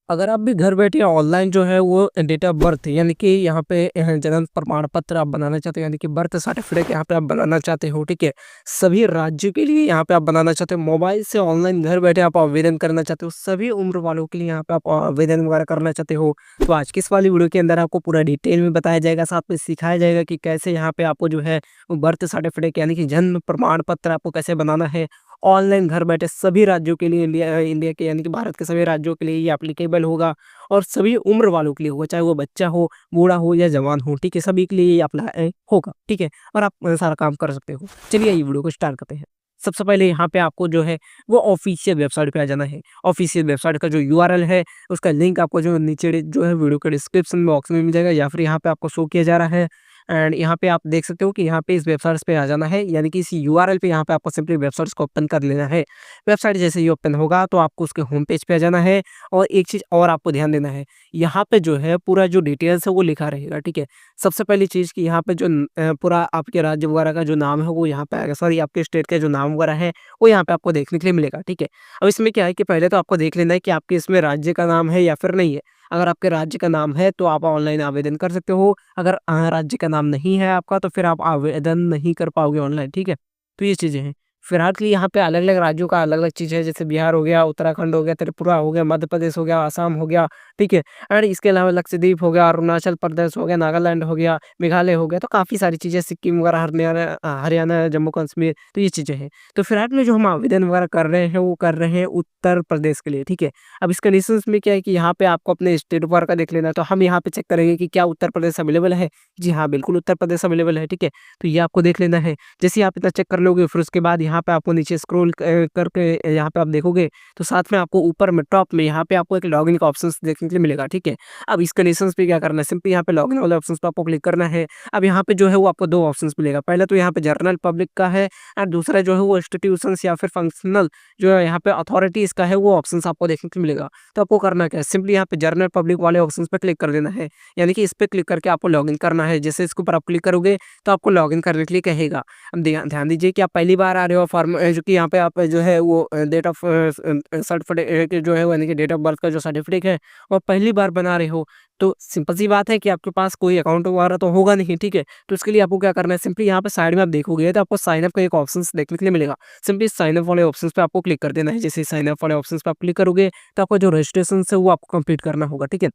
अगर आप भी घर बैठे ऑनलाइन जो है वो डेट ऑफ बर्थ यानी कि यहाँ पे जन्म प्रमाण पत्र आप बनाना चाहते हो यानी कि बर्थ सर्टिफिकेट यहाँ पे आप बनाना चाहते हो, ठीक है। सभी राज्यों के लिए यहाँ पे आप बनाना चाहते हो, मोबाइल से ऑनलाइन घर बैठे आप आवेदन करना चाहते हो, सभी उम्र वालों के लिए यहाँ पे आप आवेदन वगैरह करना चाहते हो। तो आज की इस वाली वीडियो के अंदर आपको पूरा डिटेल में बताया जाएगा, साथ में सिखाया जाएगा कि कैसे यहाँ पे आपको जो है बर्थ सर्टिफिकेट यानी कि जन्म प्रमाण पत्र आपको कैसे बनाना है ऑनलाइन घर बैठे सभी राज्यों के लिए। इंडिया इंडिया के यानी कि भारत के सभी राज्यों के लिए ये एप्लीकेबल होगा और सभी उम्र वालों के लिए होगा, चाहे वो बच्चा हो, बूढ़ा हो या जवान हो, ठीक है, सभी के लिए ये अप्लाई होगा, ठीक है। और आप सारा काम कर सकते हो। चलिए ये वीडियो को स्टार्ट करते हैं। सबसे पहले यहाँ पे आपको जो है वो ऑफिशियल वेबसाइट पे आ जाना है। ऑफिशियल वेबसाइट का जो यूआरएल है उसका लिंक आपको जो नीचे जो है वीडियो के डिस्क्रिप्शन बॉक्स में मिल जाएगा या फिर यहाँ पे आपको शो किया जा रहा है। एंड यहाँ पे आप देख सकते हो कि यहाँ पे इस वेबसाइट पे आ जाना है, यानी कि इस यूआरएल पे यहाँ पे आपको सिंपली वेबसाइट को ओपन कर लेना है। वेबसाइट जैसे ही ओपन होगा तो आपको उसके होम पेज पे आ जाना है। और एक चीज़ और आपको ध्यान देना है, यहाँ पे जो है पूरा जो डिटेल्स है वो लिखा रहेगा, ठीक है। सबसे पहली चीज़ कि यहाँ पे जो पूरा आपके राज्य वगैरह का जो नाम है वो यहाँ पे आएगा, सॉरी आपके स्टेट का जो नाम वगैरह है वो यहाँ पे आपको देखने के लिए मिलेगा, ठीक है। अब इसमें क्या है कि पहले तो आपको देख लेना है कि आपके इसमें राज्य का नाम है या फिर नहीं है। अगर आपके राज्य का नाम है तो आप ऑनलाइन आवेदन कर सकते हो। अगर राज्य का नाम नहीं है आपका तो फिर आप आवेदन नहीं कर पाओगे ऑनलाइन, ठीक है। तो ये चीज़ें हैं। फिलहाल के लिए यहाँ पे अलग-अलग राज्यों का अलग-अलग चीज़ है, जैसे बिहार हो गया, उत्तराखंड हो गया, त्रिपुरा हो गया, मध्य प्रदेश हो गया, असम हो गया, ठीक है। और इसके अलावा लक्षद्वीप हो गया, अरुणाचल प्रदेश हो गया, नागालैंड हो गया, मेघालय हो गया, तो काफ़ी सारी चीज़ें सिक्किम वगैरह, हरियाणा, जम्मू कश्मीर, तो ये चीज़ें हैं। तो फिलहाल में जो हम आवेदन वगैरह कर रहे हैं वो कर रहे हैं उत्तर प्रदेश के लिए, ठीक है। अब इस कंडीशंस में क्या है कि यहाँ पे आपको अपने स्टेट वगैरह का देख लेना है, तो हम यहाँ पे चेक करेंगे कि क्या उत्तर प्रदेश अवेलेबल है। जी हाँ, बिल्कुल उत्तर प्रदेश अवेलेबल है, ठीक है। तो ये आपको देख लेना है। जैसे ही आप इतना चेक कर लोगे फिर उसके बाद यहाँ पे आपको नीचे स्क्रॉल करके यहाँ पे आप देखोगे तो साथ में आपको ऊपर में टॉप में यहाँ पे आपको एक लॉगिन का ऑप्शन देखने के लिए मिलेगा, ठीक है। अब इस कंडीशंस पे क्या करना है, सिंपली यहाँ पे लॉगिन वाले ऑप्शन पे आपको क्लिक करना है। अब यहाँ पे जो है वो आपको दो ऑप्शन मिलेगा, पहले तो यहाँ पे जनरल पब्लिक का है और दूसरा जो है वो इंस्टीट्यूशंस या फिर फंक्शनल जो है यहाँ पे अथॉरिटीज का है वो ऑप्शन आपको देखने को मिलेगा। तो आपको करना क्या है, सिंपली यहाँ पे जनरल पब्लिक वाले ऑप्शन पे क्लिक कर देना है, यानी कि इस पे क्लिक करके आपको लॉगिन करना है। जैसे इसके ऊपर आप क्लिक करोगे तो आपको लॉगिन करने के लिए कहेगा। अब ध्यान दीजिए कि आप पहली बार आ रहे हो फॉर्म जो कि यहाँ पे आप जो है वो डेट ऑफ सर्टिफिकेट जो है यानी कि डेट ऑफ बर्थ का जो सर्टिफिकेट है वो पहली बार बना रहे हो। तो सिंपल सी बात है कि आपके पास कोई अकाउंट वगैरह तो होगा नहीं, ठीक है। तो इसके लिए आपको क्या करना है, सिंपली यहाँ पे साइड में आप देखोगे तो आपको साइन अप का एक ऑप्शन देखने के लिए मिलेगा। सिंपली साइन अप वाले ऑप्शन पे आपको क्लिक कर देना है। जैसे साइन अप वाले ऑप्शन पे आप क्लिक करोगे तो आपका जो रजिस्ट्रेशन है वो आपको कंप्लीट करना होगा, ठीक है।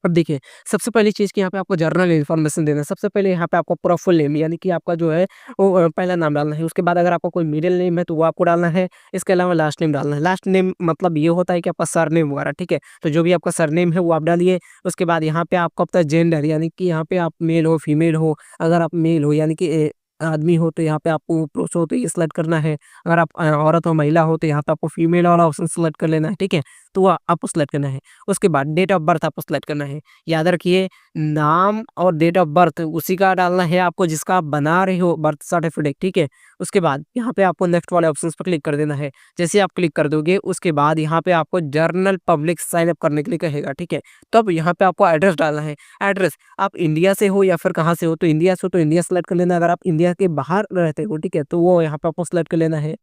अब देखिए, सबसे पहली चीज़ कि यहाँ पे आपको जर्नल इन्फॉर्मेशन देना है। सबसे पहले यहाँ पे आपको पूरा फुल नेम यानी कि आपका जो है वो पहला नाम डालना है। उसके बाद अगर आपका कोई मिडिल नेम है तो वो आपको डालना है। इसके अलावा लास्ट नेम डालना है। लास्ट नेम मतलब ये होता है कि आपका सरनेम वगैरह, ठीक है। तो जो भी आपका सरनेम है वो आप डालिए। उसके बाद यहाँ पे आपको अपना जेंडर यानी कि यहाँ पे आप मेल हो, फीमेल हो। अगर आप मेल हो यानी कि आदमी हो तो यहाँ पे आपको पुरुष हो तो ये सिलेक्ट करना है। अगर आप औरत हो, महिला हो तो यहाँ पे आपको फीमेल वाला ऑप्शन सेलेक्ट कर लेना है, ठीक है। तो वो आपको सेलेक्ट करना है। उसके बाद डेट ऑफ बर्थ आपको सेलेक्ट करना है। याद रखिए, नाम और डेट ऑफ बर्थ उसी का डालना है आपको जिसका आप बना रहे हो बर्थ सर्टिफिकेट, ठीक है। उसके बाद यहाँ पे आपको नेक्स्ट वाले ऑप्शंस पर क्लिक कर देना है। जैसे आप क्लिक कर दोगे उसके बाद यहाँ पे आपको जर्नल पब्लिक साइन अप करने के लिए कहेगा, ठीक है। तो अब यहाँ पे आपको एड्रेस डालना है। एड्रेस आप इंडिया से हो या फिर कहाँ से हो, तो इंडिया से हो तो इंडिया सेलेक्ट कर लेना। अगर आप इंडिया के बाहर रहते हो, ठीक है, तो वो यहाँ पे आपको सेलेक्ट कर लेना है।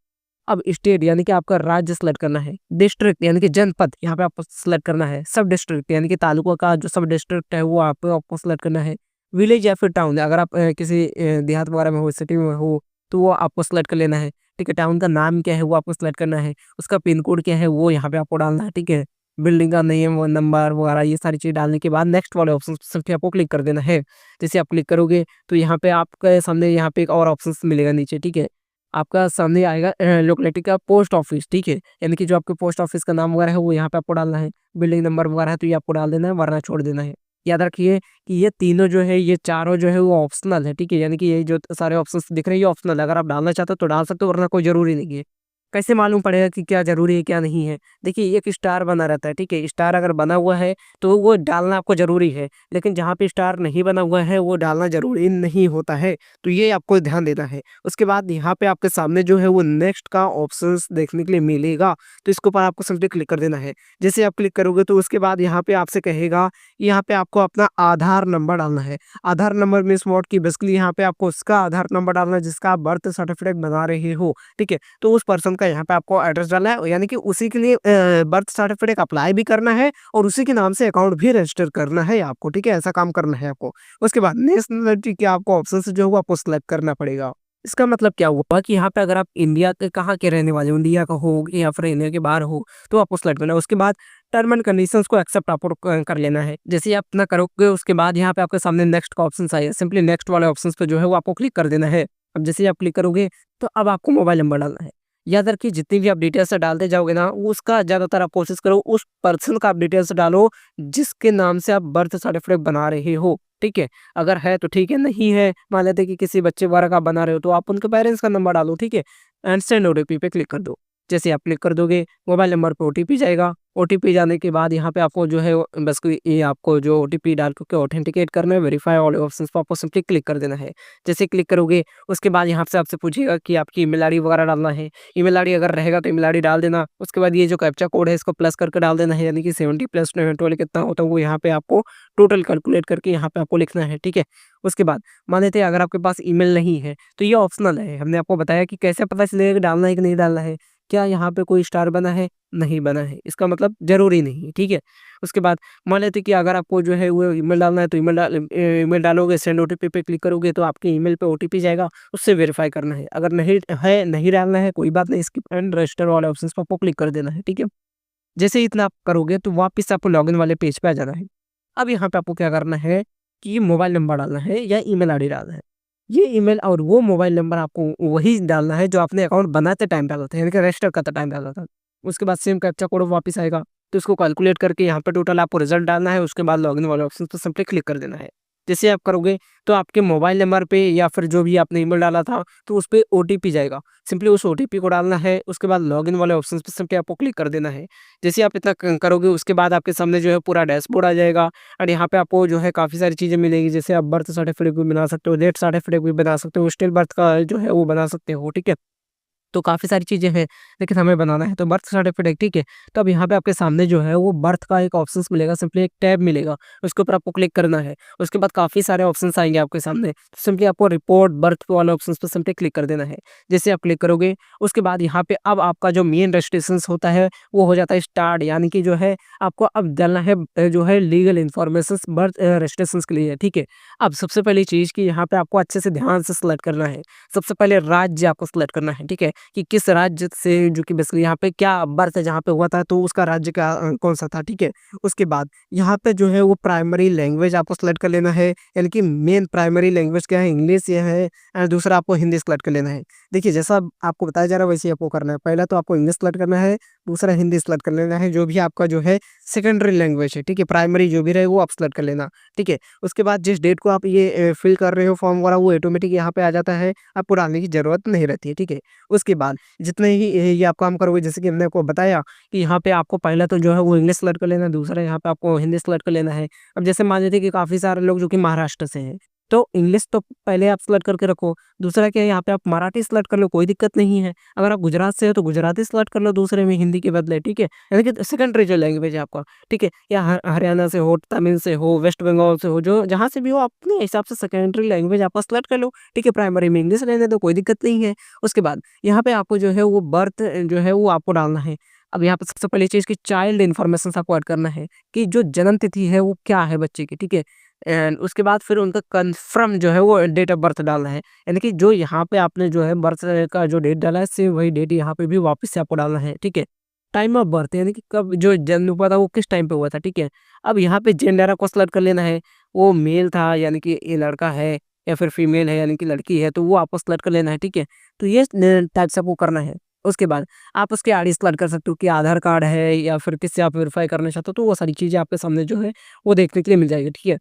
अब स्टेट यानी कि आपका राज्य सेलेक्ट करना है। डिस्ट्रिक्ट यानी कि जनपद यहाँ पे आपको सेलेक्ट करना है। सब डिस्ट्रिक्ट यानी कि तालुका का जो सब डिस्ट्रिक्ट है वो आपको सेलेक्ट करना है। विलेज या फिर टाउन अगर आप किसी देहात वगैरह में हो, सिटी में हो, तो वो आपको सेलेक्ट कर लेना है, ठीक है। टाउन का नाम क्या है वो आपको सेलेक्ट करना है। उसका पिन कोड क्या है वो यहाँ पे आपको डालना है, ठीक है। बिल्डिंग का नेम नंबर वगैरह ये सारी चीज़ डालने के बाद नेक्स्ट वाले ऑप्शन सिर्फ आपको क्लिक कर देना है। जैसे आप क्लिक करोगे तो यहाँ पे आपके सामने यहाँ पे एक और ऑप्शन मिलेगा नीचे, ठीक है। आपका सामने आएगा लोकेलिटी का पोस्ट ऑफिस, ठीक है। यानी कि जो आपके पोस्ट ऑफिस का नाम वगैरह है वो यहाँ पे आपको डालना है। बिल्डिंग नंबर वगैरह है तो ये आपको डाल देना है वरना छोड़ देना है। याद रखिए कि ये तीनों जो है ये चारों जो है वो ऑप्शनल है, ठीक है। यानी कि ये जो सारे ऑप्शंस दिख रहे हैं ये ऑप्शनल है। अगर आप डालना चाहते हो तो डाल सकते हो वरना कोई ज़रूरी नहीं है। कैसे मालूम पड़ेगा कि क्या ज़रूरी है क्या नहीं है? देखिए एक स्टार बना रहता है, ठीक है। स्टार अगर बना हुआ है तो वो डालना आपको ज़रूरी है, लेकिन जहाँ पे स्टार नहीं बना हुआ है वो डालना ज़रूरी नहीं होता है। तो ये आपको ध्यान देना है। उसके बाद यहाँ पे आपके सामने जो है वो नेक्स्ट का ऑप्शंस देखने के लिए मिलेगा, तो इसके ऊपर आपको सिंपली क्लिक कर देना है। जैसे आप क्लिक करोगे तो उसके बाद यहाँ पे आपसे कहेगा, यहाँ पे आपको अपना आधार नंबर डालना है। आधार नंबर मीन्स व्हाट कि बेसिकली यहाँ पे आपको उसका आधार नंबर डालना है जिसका आप बर्थ सर्टिफिकेट बना रहे हो, ठीक है। तो उस पर्सन का यहाँ पे आपको एड्रेस डालना है, यानी कि उसी के लिए बर्थ सर्टिफिकेट अप्लाई भी करना है और उसी के नाम से अकाउंट भी रजिस्टर करना है आपको, ठीक है? ऐसा काम करना है आपको। उसके बाद नेशनलिटी के आपको ऑप्शन से जो है वो आपको सिलेक्ट करना पड़ेगा। इसका मतलब क्या हुआ कि यहाँ पे अगर आप इंडिया के कहाँ के रहने वाले हो, इंडिया का हो या फिर इंडिया के बाहर हो, तो आपको सिलेक्ट करना है। उसके बाद टर्म एंड कंडीशंस को एक्सेप्ट आपको कर लेना है। जैसे ही आप इतना करोगे उसके बाद यहाँ पे आपके सामने नेक्स्ट का ऑप्शन आएगा, सिंपली नेक्स्ट वाले ऑप्शन पे जो है वो आपको क्लिक कर देना है। अब जैसे ही आप क्लिक करोगे तो अब आपको मोबाइल नंबर डालना है। याद रखिए जितनी भी आप डिटेल्स डालते जाओगे ना, उसका ज़्यादातर आप कोशिश करो उस पर्सन का आप डिटेल्स डालो जिसके नाम से आप बर्थ सर्टिफिकेट बना रहे हो, ठीक है? अगर है तो ठीक है, नहीं है, मान लेते हैं कि किसी बच्चे वगैरह का आप बना रहे हो तो आप उनके पेरेंट्स का नंबर डालो, ठीक है? एंड सेंड ओटीपी पे क्लिक कर दो। जैसे आप क्लिक कर दोगे मोबाइल नंबर पे ओटीपी जाएगा। ओटीपी जाने के बाद यहाँ पे आपको जो है बस कोई ये आपको जो ओटीपी डाल के ऑथेंटिकेट करना है, वेरीफाई ऑल ऑप्शंस पे आपको सिंपली क्लिक कर देना है। जैसे क्लिक करोगे उसके बाद यहाँ से आपसे पूछेगा कि आपकी ईमेल आईडी वगैरह डालना है। ईमेल आईडी अगर रहेगा तो ईमेल आईडी डाल देना। उसके बाद ये जो कैप्चा कोड है इसको प्लस करके डाल देना है, यानी कि 70 प्लस 12 कितना होता है वो यहाँ पे आपको टोटल कैलकुलेट करके यहाँ पे आपको लिखना है, ठीक है? उसके बाद मान लेते हैं अगर आपके पास ईमेल नहीं है तो ये ऑप्शनल है। हमने आपको बताया कि कैसे पता चलेगा कि डालना है कि नहीं डालना है। क्या यहाँ पे कोई स्टार बना है? नहीं बना है, इसका मतलब ज़रूरी नहीं है, ठीक है? उसके बाद मान लेते हैं कि अगर आपको जो है वो ईमेल डालना है तो ईमेल डालोगे, सेंड ओटीपी पे क्लिक करोगे तो आपके ईमेल पे ओटीपी जाएगा, उससे वेरीफाई करना है। अगर नहीं है, नहीं डालना है, कोई बात नहीं, स्किप एंड रजिस्टर वाले ऑप्शंस पे आपको क्लिक कर देना है, ठीक है? जैसे ही इतना आप करोगे तो वापस आपको लॉगिन वाले पेज पे आ जाना है। अब यहाँ पे आपको क्या करना है कि मोबाइल नंबर डालना है या ईमेल आईडी डालना है। ये ईमेल और वो मोबाइल नंबर आपको वही डालना है जो आपने अकाउंट बनाते टाइम डाला था, यानी कि रजिस्टर करते टाइम डाला था। उसके बाद सेम कैप्चा कोड वापस आएगा, तो उसको कैलकुलेट करके यहाँ पे टोटल आपको रिजल्ट डालना है। उसके बाद लॉगिन वाले ऑप्शन पर सिंपली क्लिक कर देना है। जैसे आप करोगे तो आपके मोबाइल नंबर पे या फिर जो भी आपने ईमेल डाला था तो उस पे ओटीपी जाएगा। सिंपली उस ओटीपी को डालना है। उसके बाद लॉगिन वाले ऑप्शंस पे सिंपली आपको क्लिक कर देना है। जैसे आप इतना करोगे उसके बाद आपके सामने जो है पूरा डैशबोर्ड आ जाएगा और यहाँ पे आपको जो है काफ़ी सारी चीज़ें मिलेंगी। जैसे आप बर्थ सर्टिफिकेट भी बना सकते हो, डेथ सर्टिफिकेट भी बना सकते हो, स्टिल बर्थ का जो है वो बना सकते हो, ठीक है? तो काफ़ी सारी चीज़ें हैं, लेकिन हमें बनाना है तो बर्थ सर्टिफिकेट, ठीक है? तो अब यहाँ पे आपके सामने जो है वो बर्थ का एक ऑप्शंस मिलेगा, सिंपली एक टैब मिलेगा, उसके ऊपर आपको क्लिक करना है। उसके बाद काफ़ी सारे ऑप्शंस आएँगे आपके सामने, तो सिंपली आपको रिपोर्ट बर्थ वाले ऑप्शंस पे सिंपली क्लिक कर देना है। जैसे आप क्लिक करोगे उसके बाद यहाँ पे अब आपका जो मेन रजिस्ट्रेशंस होता है वो हो जाता है स्टार्ट, यानी कि जो है आपको अब डालना है जो है लीगल इन्फॉर्मेशंस बर्थ रजिस्ट्रेशंस के लिए, ठीक है? अब सबसे पहली चीज़ कि यहाँ पे आपको अच्छे से ध्यान से सिलेक्ट करना है। सबसे पहले राज्य आपको सिलेक्ट करना है, ठीक है? कि किस राज्य से जो कि बेसिकली यहाँ पे क्या बर्थ जहाँ पे हुआ था तो उसका राज्य का कौन-सा था, ठीक है? उसके बाद यहाँ पे जो है वो प्राइमरी लैंग्वेज आपको सेलेक्ट कर लेना है, यानी कि मेन प्राइमरी लैंग्वेज क्या है, इंग्लिश ये है एंड दूसरा आपको हिंदी सेलेक्ट कर लेना है। देखिए जैसा आपको बताया जा रहा है वैसे ही आपको करना है। पहला तो आपको इंग्लिश सेलेक्ट करना है, दूसरा हिंदी सेलेक्ट कर लेना है, जो भी आपका जो है सेकेंडरी लैंग्वेज है, ठीक है? प्राइमरी जो भी रहे वो आप सेलेक्ट कर लेना, ठीक है? उसके बाद जिस डेट को आप ये फिल कर रहे हो फॉर्म वगैरह वो ऑटोमेटिक यहाँ पे आ जाता है, आपको डालने की ज़रूरत नहीं रहती है, ठीक है? उसके बाद जितने ही ये आप काम करोगे जैसे कि हमने आपको बताया कि यहाँ पे आपको पहला तो जो है वो इंग्लिश सेलेक्ट कर लेना है, दूसरा यहाँ पे आपको हिंदी सेलेक्ट कर लेना है। अब जैसे मान लीजिए कि काफ़ी सारे लोग जो कि महाराष्ट्र से हैं, तो इंग्लिश तो पहले आप सेलेक्ट करके रखो। दूसरा क्या है यहाँ पे आप मराठी सेलेक्ट कर लो, कोई दिक्कत नहीं है। अगर आप गुजरात से हो तो गुजराती सेलेक्ट कर लो दूसरे में हिंदी के बदले, ठीक है? यानी कि सेकेंडरी जो लैंग्वेज है आपका, ठीक है? या हरियाणा से हो, तमिल से हो, वेस्ट बंगाल से हो, जो जहाँ से भी हो आप अपने हिसाब से सेकेंडरी लैंग्वेज आपका सेलेक्ट कर लो, ठीक है? प्राइमरी में इंग्लिश रहने दो, कोई दिक्कत नहीं है। उसके बाद यहाँ पे आपको जो है वो बर्थ जो है वो आपको डालना है। अब यहाँ पे सबसे पहली चीज़ कि चाइल्ड इन्फॉर्मेशन आपको ऐड करना है कि जो जन्म तिथि है वो क्या है बच्चे की, ठीक है? एंड उसके बाद फिर उनका कन्फर्म जो है वो डेट ऑफ बर्थ डालना है, यानी कि जो यहाँ पे आपने जो है बर्थ का जो डेट डाला है सेम वही डेट यहाँ पे भी वापस से आपको डालना है, ठीक है? टाइम ऑफ बर्थ यानी कि कब जो जन्म हुआ था वो किस टाइम पे हुआ था, ठीक है? अब यहाँ पे जेंडर आपको सेलेक्ट कर लेना है, वो मेल था यानी कि ये लड़का है या फिर फीमेल है यानी कि लड़की है, तो वो आपको सेलेक्ट कर लेना है, ठीक है? तो ये टाइप से आपको करना है। उसके बाद आप उसके आईडी सेलेक्ट कर सकते हो कि आधार कार्ड है या फिर किससे आप वेरीफाई करना चाहते हो, तो वो सारी चीज़ें आपके सामने जो है वो देखने के लिए मिल जाएगी, ठीक है?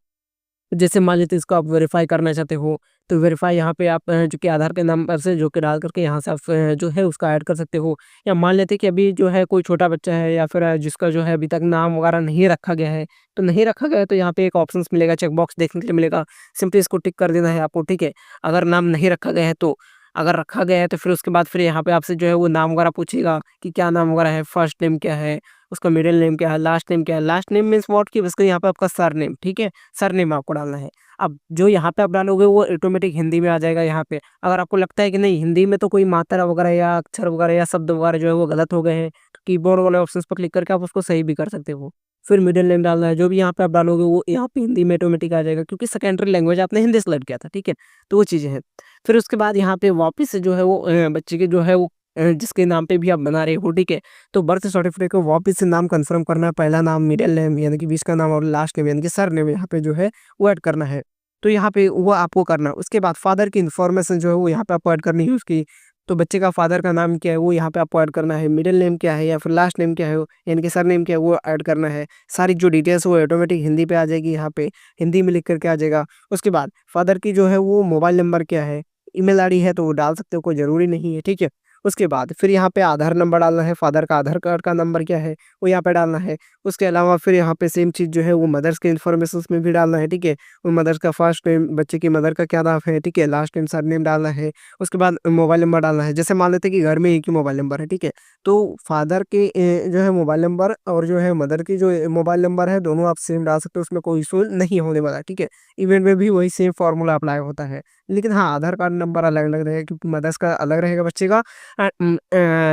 जैसे मान लेते हैं इसको आप वेरीफाई करना चाहते हो, तो वेरीफाई यहाँ पे आप जो कि आधार के नंबर से जो कि डाल करके यहाँ से आप जो है उसका ऐड कर सकते हो। या मान लेते हैं कि अभी जो है कोई छोटा बच्चा है या फिर जिसका जो है अभी तक नाम वगैरह नहीं रखा गया है, तो नहीं रखा गया है तो यहाँ पे एक ऑप्शंस मिलेगा, चेक बॉक्स देखने के लिए मिलेगा, सिंपली इसको टिक कर देना है आपको, ठीक है? अगर नाम नहीं रखा गया है तो अगर रखा गया है तो फिर उसके बाद फिर यहाँ पे आपसे जो है वो नाम वगैरह पूछेगा कि क्या नाम वगैरह है, फर्स्ट नेम क्या है, उसका मिडिल नेम क्या है, लास्ट नेम क्या है। लास्ट नेम मीन्स व्हाट कि उसका यहाँ पे आपका सरनेम, ठीक है? सरनेम आपको डालना है। अब जो यहाँ पे आप डालोगे वो ऑटोमेटिक हिंदी में आ जाएगा यहाँ पे। अगर आपको लगता है कि नहीं हिंदी में तो कोई मात्रा वगैरह या अक्षर वगैरह या शब्द वगैरह जो है वो गलत हो गए हैं, तो कीबोर्ड वाले ऑप्शंस पर क्लिक करके आप उसको सही भी कर सकते हो। फिर मिडिल नेम डालना है, जो भी यहाँ पे आप डालोगे वो यहाँ पे हिंदी में ऑटोमेटिक आ जाएगा, क्योंकि सेकेंडरी लैंग्वेज आपने हिंदी सेलेक्ट किया था, ठीक है? तो वो चीज़ें हैं। फिर उसके बाद यहाँ पे वापस से जो है वो बच्चे के जो है वो जिसके नाम पे भी आप बना रहे हो, ठीक है? तो बर्थ सर्टिफिकेट को वापस से नाम कंफर्म करना है, पहला नाम, मिडिल नेम यानी कि बीच का नाम और लास्ट नेम यानी कि सरनेम यहाँ पे जो है वो ऐड करना है। तो यहाँ पे वो आपको करना है। उसके बाद फादर की इन्फॉर्मेशन जो है वो यहाँ पे आपको ऐड करनी है उसकी। तो बच्चे का फादर का नाम क्या है वो यहाँ पे आपको ऐड करना है, मिडिल नेम क्या है या फिर लास्ट नेम क्या है यानी कि सरनेम क्या है वो ऐड करना है। सारी जो डिटेल्स वो ऑटोमेटिक हिंदी पे आ जाएगी, यहाँ पे हिंदी में लिख करके आ जाएगा। उसके बाद फादर की जो है वो मोबाइल नंबर क्या है, ईमेल आईडी है तो वो डाल सकते हो, कोई ज़रूरी नहीं है, ठीक है? उसके बाद फिर यहाँ पे आधार नंबर डालना है, फादर का आधार कार्ड का नंबर क्या है वो यहाँ पे डालना है। उसके अलावा फिर यहाँ पे सेम चीज़ जो है वो मदर्स के इन्फॉर्मेशन में भी डालना है, ठीक है? वो मदर्स का फर्स्ट नेम, बच्चे की मदर का क्या नाम है, ठीक है? लास्ट नेम, सरनेम डालना है। उसके बाद मोबाइल नंबर डालना है। जैसे मान लेते हैं कि घर में एक ही मोबाइल नंबर है, ठीक है? तो फादर के जो है मोबाइल नंबर और जो है मदर की जो मोबाइल नंबर है दोनों आप सेम डाल सकते हो, उसमें कोई इशू नहीं होने वाला, ठीक है? इवेंट में भी वही सेम फार्मूला अप्लाई होता है। लेकिन हाँ, आधार कार्ड नंबर अलग-अलग रहेगा, क्योंकि मदर्स का अलग रहेगा बच्चे का,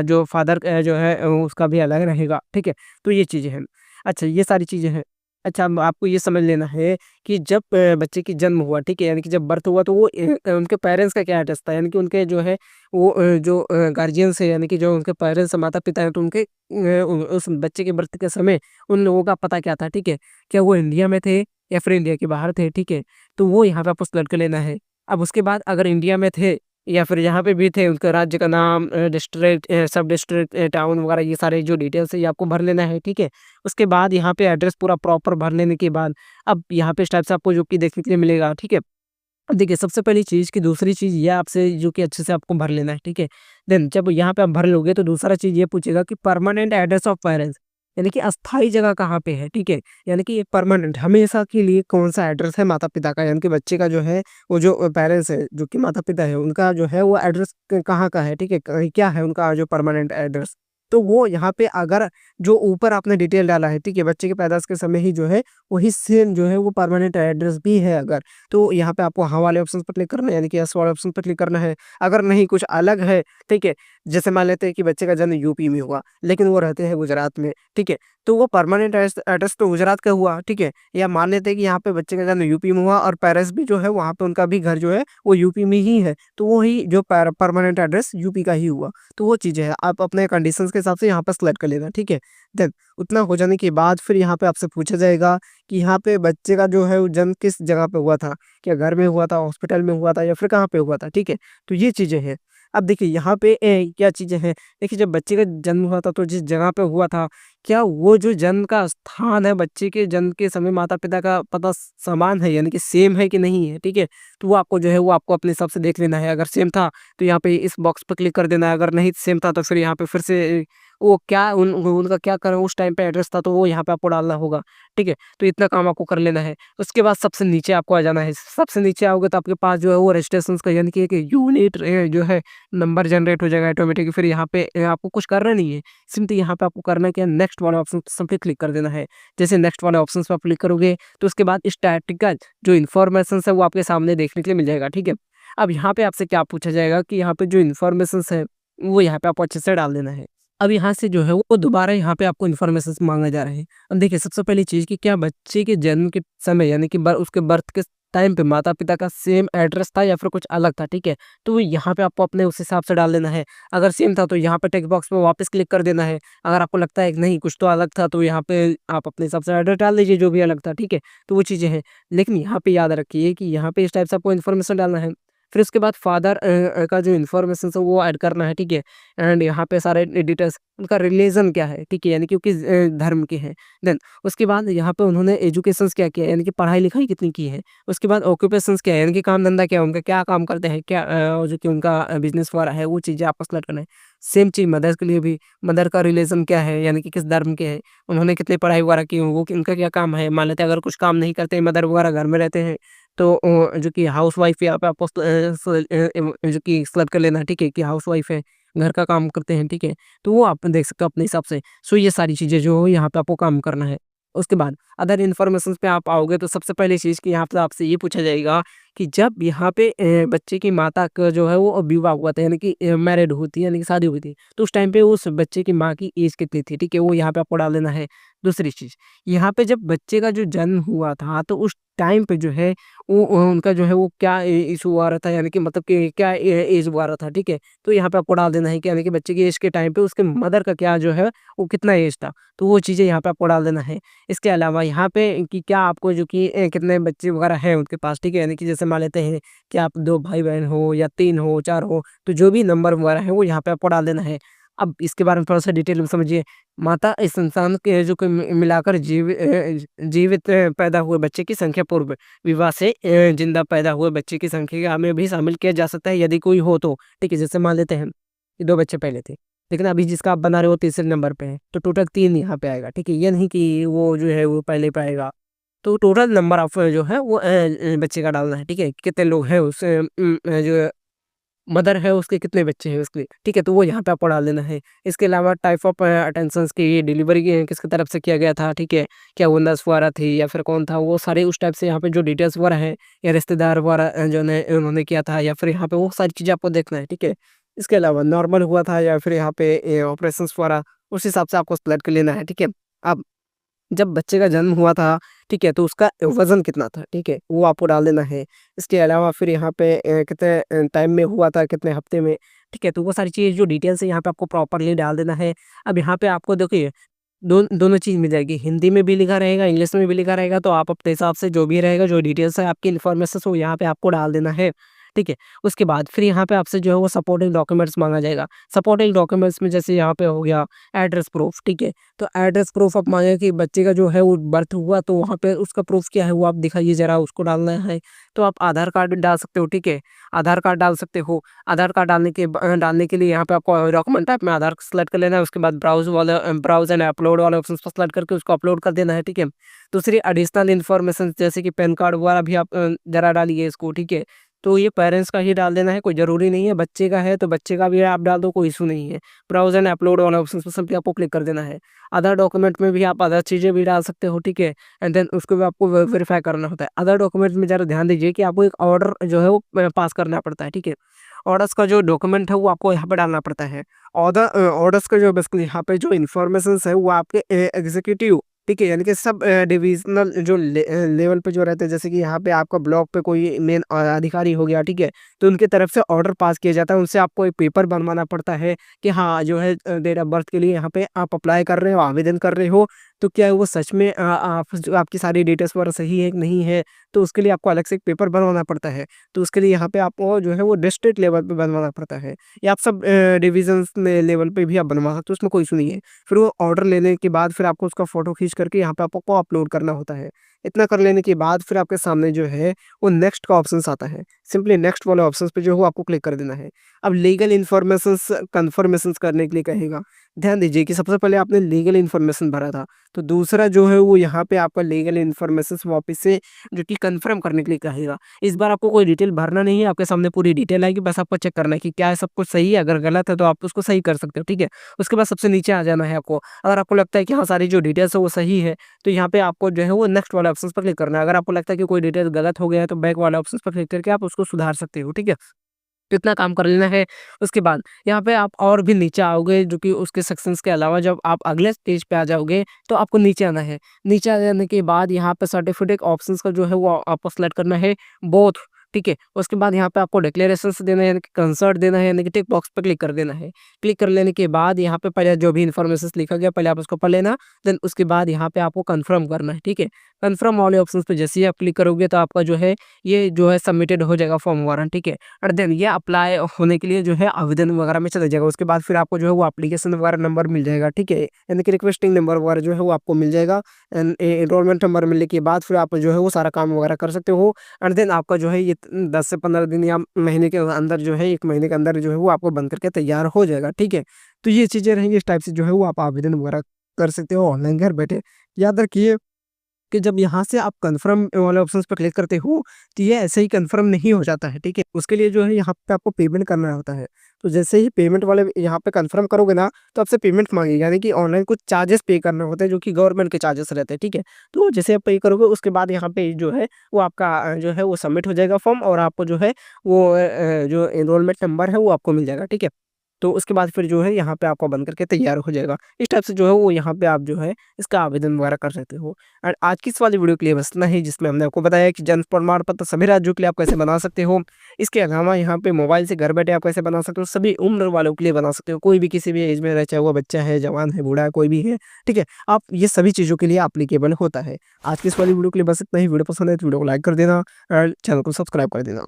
जो फादर जो है उसका भी अलग रहेगा, ठीक है? तो ये चीज़ें हैं। अच्छा, ये सारी चीज़ें हैं। अच्छा, अब आपको ये समझ लेना है कि जब बच्चे की जन्म हुआ, ठीक है? यानी कि जब बर्थ हुआ तो वो उनके पेरेंट्स का क्या एड्रेस था, यानी कि उनके जो है वो जो गार्जियंस है यानी कि जो उनके पेरेंट्स माता-पिता हैं, तो उनके उस बच्चे के बर्थ के समय उन लोगों का पता क्या था, ठीक है? क्या वो इंडिया में थे या फिर इंडिया के बाहर थे, ठीक है? तो वो यहाँ पे आपको सेलेक्ट कर लेना है। अब उसके बाद अगर इंडिया में थे या फिर यहाँ पे भी थे, उनका राज्य का नाम, डिस्ट्रिक्ट, सब डिस्ट्रिक्ट, टाउन वगैरह ये सारे जो डिटेल्स है ये आपको भर लेना है, ठीक है? उसके बाद यहाँ पे एड्रेस पूरा प्रॉपर भर लेने के बाद अब यहाँ पे इस टाइप से आपको जो कि देखने के लिए मिलेगा, ठीक है? अब देखिए सबसे पहली चीज़ की दूसरी चीज़ ये आपसे जो कि अच्छे से आपको भर लेना है, ठीक है? देन जब यहाँ पे आप भर लोगे तो दूसरा चीज़ ये पूछेगा कि परमानेंट एड्रेस ऑफ पेरेंट्स यानी कि अस्थायी जगह कहाँ पे है, ठीक है? यानी कि ये परमानेंट हमेशा के लिए कौन-सा एड्रेस है माता-पिता का, यानी कि बच्चे का जो है वो जो पेरेंट्स है, जो कि माता-पिता है, उनका जो है वो एड्रेस क कहाँ का है, ठीक है? क क्या है उनका जो परमानेंट एड्रेस? तो वो यहाँ पे अगर जो ऊपर आपने डिटेल डाला है, ठीक है? बच्चे की पैदाइश के समय ही जो है वही सेम जो है वो परमानेंट एड्रेस भी है अगर, तो यहाँ पे आपको हाँ वाले ऑप्शन पर क्लिक करना है, यानी कि यस वाले ऑप्शन पर क्लिक करना है। अगर नहीं कुछ अलग है, ठीक है? जैसे मान लेते हैं कि बच्चे का जन्म यूपी में हुआ, लेकिन वो रहते हैं गुजरात में, ठीक है? तो वो परमानेंट एड्रेस तो गुजरात का हुआ, ठीक है? या मान लेते हैं कि यहाँ पे बच्चे का जन्म यूपी में हुआ और पेरेंट्स भी जो है वहाँ पे उनका भी घर जो है वो यूपी में ही है, तो वही जो परमानेंट एड्रेस यूपी का ही हुआ। तो वो चीज़ें हैं, आप अपने कंडीशंस के हिसाब से यहाँ पर सेलेक्ट कर लेना, ठीक है? देन उतना हो जाने के बाद फिर यहाँ पे आपसे पूछा जाएगा कि यहाँ पे बच्चे का जो है वो जन्म किस जगह पे हुआ था? क्या घर में हुआ था, हॉस्पिटल में हुआ था या फिर कहाँ पे हुआ था, ठीक है? तो ये चीज़ें हैं। अब देखिए यहाँ पे क्या चीज़ें हैं, देखिए जब बच्चे का जन्म हुआ था तो जिस जगह पे हुआ था, क्या वो जो जन्म का स्थान है बच्चे के जन्म के समय माता-पिता का पता समान है, यानी कि सेम है कि नहीं है, ठीक है? तो वो आपको जो है वो आपको अपने हिसाब से देख लेना है। अगर सेम था तो यहाँ पे इस बॉक्स पे क्लिक कर देना है, अगर नहीं सेम था तो फिर यहाँ पे फिर से वो क्या उनका क्या कर उस टाइम पे एड्रेस था तो वो यहाँ पे आपको डालना होगा, ठीक है? तो इतना काम आपको कर लेना है। उसके बाद सबसे नीचे आपको आ जाना है। सबसे नीचे आओगे तो आपके पास जो है वो रजिस्ट्रेशंस का यानी कि एक यूनिट जो है नंबर जनरेट हो जाएगा ऑटोमेटिक। फिर यहाँ पे आपको कुछ करना नहीं है, सिंपली यहाँ पे आपको करना क्या है, नेक्स्ट वाले ऑप्शन सब पे क्लिक कर देना है। जैसे नेक्स्ट वाले ऑप्शन पे आप क्लिक करोगे तो उसके बाद स्टैटिकल जो इन्फॉर्मेशन है वो आपके सामने देखने के लिए मिल जाएगा, ठीक है? अब यहाँ पे आपसे क्या पूछा जाएगा कि यहाँ पे जो इन्फॉर्मेशन है वो यहाँ पे आपको अच्छे से डाल देना है। अब यहाँ से जो है वो दोबारा यहाँ पे आपको इन्फॉर्मेशंस माँगा जा रहा है। अब देखिए सबसे पहली चीज़ कि क्या बच्चे के जन्म के समय यानी कि उसके बर्थ के टाइम पे माता-पिता का सेम एड्रेस था या फिर कुछ अलग था, ठीक है? तो यहाँ पे आपको अपने उस हिसाब से डाल देना है। अगर सेम था तो यहाँ पे टेक्स्ट बॉक्स में वापस क्लिक कर देना है। अगर आपको लगता है कि नहीं कुछ तो अलग था तो यहाँ पे आप अपने हिसाब से एड्रेस डाल दीजिए जो भी अलग था, ठीक है? तो वो चीज़ें हैं। लेकिन यहाँ पे याद रखिए कि यहाँ पे इस टाइप से आपको इन्फॉर्मेशन डालना है। फिर उसके बाद फादर का जो इन्फॉर्मेशन है वो ऐड करना है, ठीक है? एंड यहाँ पे सारे डिटेल्स उनका रिलीजन क्या है, ठीक है? यानी कि वो किस धर्म के हैं। देन उसके बाद यहाँ पे उन्होंने एजुकेशंस क्या किया है, यानी कि पढ़ाई-लिखाई कितनी की है। उसके बाद ऑक्यूपेशंस क्या है, यानी कि काम-धंधा क्या है उनका, क्या काम करते हैं, क्या जो कि उनका बिज़नेस वगैरह है, वो चीज़ें आपको सेलेक्ट करना है। सेम चीज़ मदर्स के लिए भी, मदर का रिलीजन क्या है, यानी कि किस धर्म के हैं, उन्होंने कितनी पढ़ाई वगैरह की है, वो उनका क्या काम है। मान लेते हैं अगर कुछ काम नहीं करते, मदर वगैरह घर में रहते हैं, तो जो कि हाउसवाइफ यहाँ पे आपको जो कि सेलेक्ट कर लेना है, ठीक है, कि हाउसवाइफ है, घर का काम करते हैं, ठीक है, तो वो आप देख सकते हो अपने हिसाब से। सो ये सारी चीज़ें जो हो यहाँ पे आपको काम करना है। उसके बाद अदर इन्फॉर्मेशंस पे आप आओगे तो सबसे पहली चीज़ कि यहाँ पे आपसे ये पूछा जाएगा कि जब यहाँ पे बच्चे की माता का जो है वो विवाह हुआ था, यानी कि मैरिड हुई थी, यानी कि शादी हुई थी, तो उस टाइम पे उस बच्चे की माँ की एज कितनी थी, ठीक है, वो यहाँ पे आपको डाल देना है। दूसरी चीज़, यहाँ पे जब बच्चे का जो जन्म हुआ था तो उस टाइम पे जो है वो उनका जो है वो क्या इशू आ रहा था, यानी कि मतलब कि क्या एज हुआ रहा था, ठीक है, तो यहाँ पे आपको डाल देना है कि यानी कि बच्चे की एज के टाइम पे उसके मदर का क्या जो है वो कितना एज था, तो वो चीज़ें यहाँ पे आपको डाल देना है। इसके अलावा यहाँ पे कि क्या आपको जो कि कितने बच्चे वगैरह हैं उनके पास, ठीक है, यानी कि जैसे मान लेते हैं कि आप 2 भाई-बहन हो या 3 हो, 4 हो, तो जो भी नंबर वगैरह है वो यहाँ पे आपको डाल देना है। अब इसके बारे में थोड़ा-सा डिटेल में समझिए। माता इस इंसान के जो कि मिलाकर जीवित पैदा हुए बच्चे की संख्या पूर्व विवाह से जिंदा पैदा हुए बच्चे की संख्या में भी शामिल किया जा सकता है यदि कोई हो तो। ठीक है, जैसे मान लेते हैं कि 2 बच्चे पहले थे, लेकिन अभी जिसका आप बना रहे हो तीसरे नंबर पे है, तो टोटल 3 यहाँ पे आएगा, ठीक है? ये नहीं कि वो जो है वो पहले पे आएगा। तो टोटल नंबर ऑफ जो है वो बच्चे का डालना है, ठीक है? कितने लोग हैं जो मदर है उसके कितने बच्चे हैं उसके, ठीक है? तो वो यहाँ पे आपको डाल देना है। इसके अलावा टाइप ऑफ अटेंशन्स की डिलीवरी किसकी तरफ से किया गया था, ठीक है? क्या वो नर्स वगैरह थी या फिर कौन था? वो सारे उस टाइप से यहाँ पे जो डिटेल्स वगैरह हैं या रिश्तेदार वगैरह जो ने उन्होंने किया था या फिर यहाँ पे वो सारी चीज़ें आपको देखना है, ठीक है? इसके अलावा नॉर्मल हुआ था या फिर यहाँ पे ऑपरेशंस वगैरह उस हिसाब से आपको सेलेक्ट कर लेना है, ठीक है? अब जब बच्चे का जन्म हुआ था, ठीक है, तो उसका वज़न कितना था, ठीक है, वो आपको डाल देना है। इसके अलावा फिर यहाँ पे कितने टाइम में हुआ था, कितने हफ्ते में, ठीक है, तो वो सारी चीज़ जो डिटेल्स है यहाँ पे आपको प्रॉपर्ली डाल देना है। अब यहाँ पे आपको देखिए दोनों चीज़ मिल जाएगी, हिंदी में भी लिखा रहेगा, इंग्लिश में भी लिखा रहेगा, तो आप अपने हिसाब से जो भी रहेगा, जो डिटेल्स है आपकी इन्फॉर्मेशंस वो यहाँ पे आपको डाल देना है, ठीक है। उसके बाद फिर यहाँ पे आपसे जो है वो सपोर्टिंग डॉक्यूमेंट्स माँगा जाएगा। सपोर्टिंग डॉक्यूमेंट्स में जैसे यहाँ पे हो गया एड्रेस प्रूफ, ठीक है। तो एड्रेस प्रूफ आप माँगे कि बच्चे का जो है वो बर्थ हुआ तो वहाँ पे उसका प्रूफ क्या है वो आप दिखाइए ज़रा, उसको डालना है। तो आप आधार कार्ड भी डाल सकते हो, ठीक है। आधार कार्ड डाल सकते हो। आधार कार्ड डालने के लिए यहाँ पे आपको डॉक्यूमेंट टाइप में आधार सेलेक्ट कर लेना है, उसके बाद ब्राउज़ एंड अपलोड वाले ऑप्शंस को सेलेक्ट करके उसको अपलोड कर देना है, ठीक है। दूसरी एडिशनल इन्फॉर्मेशन जैसे कि पैन कार्ड वगैरह भी आप ज़रा डालिए इसको, ठीक है। तो ये पेरेंट्स का ही डाल देना है, कोई ज़रूरी नहीं है, बच्चे का है तो बच्चे का भी आप डाल दो, कोई इश्यू नहीं है। ब्राउज़ एंड अपलोड वाले ऑप्शंस पे सिंपली आपको क्लिक कर देना है। अदर डॉक्यूमेंट में भी आप अदर चीज़ें भी डाल सकते हो, ठीक है। एंड देन उसको भी आपको वेरीफाई करना होता है। अदर डॉक्यूमेंट में ज़रा ध्यान दीजिए कि आपको एक ऑर्डर जो है वो पास करना पड़ता है, ठीक है। ऑर्डर्स का जो डॉक्यूमेंट है वो आपको यहाँ पे डालना पड़ता है। ऑर्डर्स का जो बेसिकली यहाँ पे जो इन्फॉर्मेशंस है वो आपके एग्जीक्यूटिव, ठीक है, यानी कि सब डिविज़नल जो लेवल पे जो रहते हैं, जैसे कि यहाँ पे आपका ब्लॉक पे कोई मेन अधिकारी हो गया, ठीक है, तो उनकी तरफ से ऑर्डर पास किया जाता है, उनसे आपको एक पेपर बनवाना पड़ता है कि हाँ, जो है डेट ऑफ बर्थ के लिए यहाँ पे आप अप्लाई कर रहे हो, आवेदन कर रहे हो, तो क्या वो सच में आप जो आपकी सारी डिटेल्स वगैरह सही है कि नहीं है, तो उसके लिए आपको अलग से एक पेपर बनवाना पड़ता है। तो उसके लिए यहाँ पे आपको जो है वो डिस्ट्रिक्ट लेवल पे बनवाना पड़ता है या आप सब डिविज़न्स में लेवल पे भी आप बनवा सकते हो, उसमें कोई इश्यू नहीं है। फिर वो ऑर्डर लेने के बाद फिर आपको उसका फ़ोटो खींच करके यहाँ पे आपको अपलोड करना होता है। इतना कर लेने के बाद फिर आपके सामने जो है वो नेक्स्ट का ऑप्शंस आता है। सिंपली नेक्स्ट वाले ऑप्शंस पे जो है वो आपको क्लिक कर देना है। अब लीगल इन्फॉर्मेशंस कन्फर्मेशंस करने के लिए कहेगा। ध्यान दीजिए कि सबसे पहले आपने लीगल इन्फॉर्मेशन भरा था, तो दूसरा जो है वो यहाँ पे आपका लीगल इन्फॉर्मेशंस वापस से जो कि कन्फर्म करने के लिए कहेगा। इस बार आपको कोई डिटेल भरना नहीं है, आपके सामने पूरी डिटेल आएगी, बस आपको चेक करना है कि क्या है सब कुछ सही है, अगर गलत है तो आप उसको सही कर सकते हो, ठीक है। उसके बाद सबसे नीचे आ जाना है आपको। अगर आपको लगता है कि हाँ, सारी जो डिटेल्स है वो सही है, तो यहाँ पे आपको जो है वो नेक्स्ट वाले ऑप्शंस पर क्लिक करना है। अगर आपको लगता है कि कोई डिटेल गलत हो गया है, तो बैक वाले ऑप्शंस पर क्लिक करके आप उसको सुधार सकते हो, ठीक है। तो इतना काम कर लेना है। उसके बाद यहाँ पे आप और भी नीचे आओगे, जो कि उसके सेक्शंस के अलावा जब आप अगले स्टेज पे आ जाओगे, तो आपको नीचे आना है। नीचे आ जाने के बाद यहाँ पे सर्टिफिकेट ऑप्शंस का जो है वो आपको सेलेक्ट करना है, बोथ, ठीक है। उसके बाद यहाँ पे आपको डिक्लेरेशंस देना है, यानी कि कंसर्ट देना है, यानी कि टिक बॉक्स पे क्लिक कर देना है। क्लिक कर लेने के बाद यहाँ पे पहले जो भी इन्फॉर्मेशंस लिखा गया पहले आप उसको पढ़ लेना, देन उसके बाद यहाँ पे आपको कन्फर्म करना है, ठीक है। कन्फर्म वाले ऑप्शंस पे जैसे ही आप क्लिक करोगे तो आपका जो है ये जो है सबमिटेड हो जाएगा फॉर्म वगैरह, ठीक है। और देन ये अप्लाई होने के लिए जो है आवेदन वगैरह में चला जाएगा। उसके बाद फिर आपको जो है वो एप्लीकेशन वगैरह नंबर मिल जाएगा, ठीक है, यानी कि रिक्वेस्टिंग नंबर वगैरह जो है वो आपको मिल जाएगा। एंड एनरोलमेंट नंबर मिलने के बाद फिर आप जो है वो सारा काम वगैरह कर सकते हो। एंड देन आपका जो है ये 10 से 15 दिन या महीने के अंदर जो है 1 महीने के अंदर जो है वो आपको बन करके तैयार हो जाएगा, ठीक है। तो ये चीज़ें रहेंगी, इस टाइप से जो है वो आप आवेदन वगैरह कर सकते हो ऑनलाइन घर बैठे। याद रखिए कि जब यहाँ से आप कन्फर्म वाले ऑप्शंस पे क्लिक करते हो, तो ये ऐसे ही कन्फर्म नहीं हो जाता है, ठीक है? उसके लिए जो है यहाँ पे आपको पेमेंट करना होता है। तो जैसे ही पेमेंट वाले यहाँ पे कन्फर्म करोगे ना, तो आपसे पेमेंट माँगेगा, यानी कि ऑनलाइन कुछ चार्जेस पे करने होते हैं, जो कि गवर्नमेंट के चार्जेस रहते हैं, ठीक है? तो जैसे आप पे करोगे, उसके बाद यहाँ पे जो है वो आपका जो है वो सबमिट हो जाएगा फॉर्म, और आपको जो है वो जो एनरोलमेंट नंबर है वो आपको मिल जाएगा, ठीक है? तो उसके बाद फिर जो है यहाँ पे आपका बन करके तैयार हो जाएगा। इस टाइप से जो है वो यहाँ पे आप जो है इसका आवेदन वगैरह कर सकते हो। एंड आज की इस वाली वीडियो के लिए बस इतना ही, जिसमें हमने आपको बताया कि जन्म प्रमाण पत्र सभी राज्यों के लिए आप कैसे बना सकते हो। इसके अलावा यहाँ पे मोबाइल से घर बैठे आप कैसे बना सकते हो, सभी उम्र वालों के लिए बना सकते हो। कोई भी किसी भी एज में रहे, चाहे वो बच्चा है, जवान है, बूढ़ा है, कोई भी है, ठीक है? आप ये सभी चीज़ों के लिए एप्लीकेबल होता है। आज की इस वाली वीडियो के लिए बस इतना ही। वीडियो पसंद है तो वीडियो को लाइक कर देना और चैनल को सब्सक्राइब कर देना।